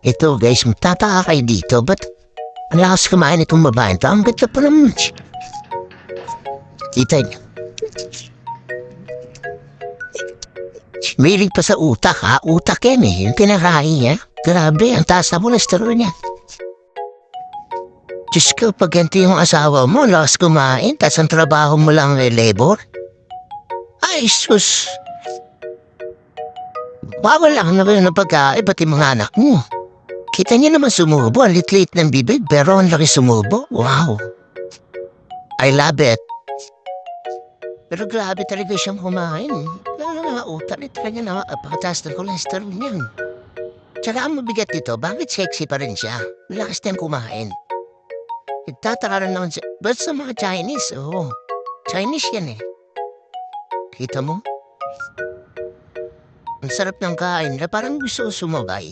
Ito guys, magtataka kayo dito. Ba't ang lakas kumain itong babae ito? Ang ganda pa naman. Kita niyo. Milig pa sa utak ha. Utak yan eh. Yung pinakain niya. Grabe, ang taas na cholesterol niya. Diyos ko, pag ganito yung asawa mo, lakas kumain, tas ang trabaho mo lang labor. Ay, sus. Bawal lang na ng pagkain, pati mga anak mo. Kita niyo naman sumubo, ang lit-lit ng bibig, pero ang laki sumubo. Wow. I love it. Pero grabe talaga siyang kumain. Mga utak ni talaga na pagkataas ng cholesterol niyan. Tsaka ang mabigat dito, bakit sexy pa rin siya? Lakas niyang kumain. Nagtataka rin naman siya. Ba't sa mga Chinese? Oo. Chinese yan eh. Kita mo? Ang sarap ng kain na parang gusto sumabay.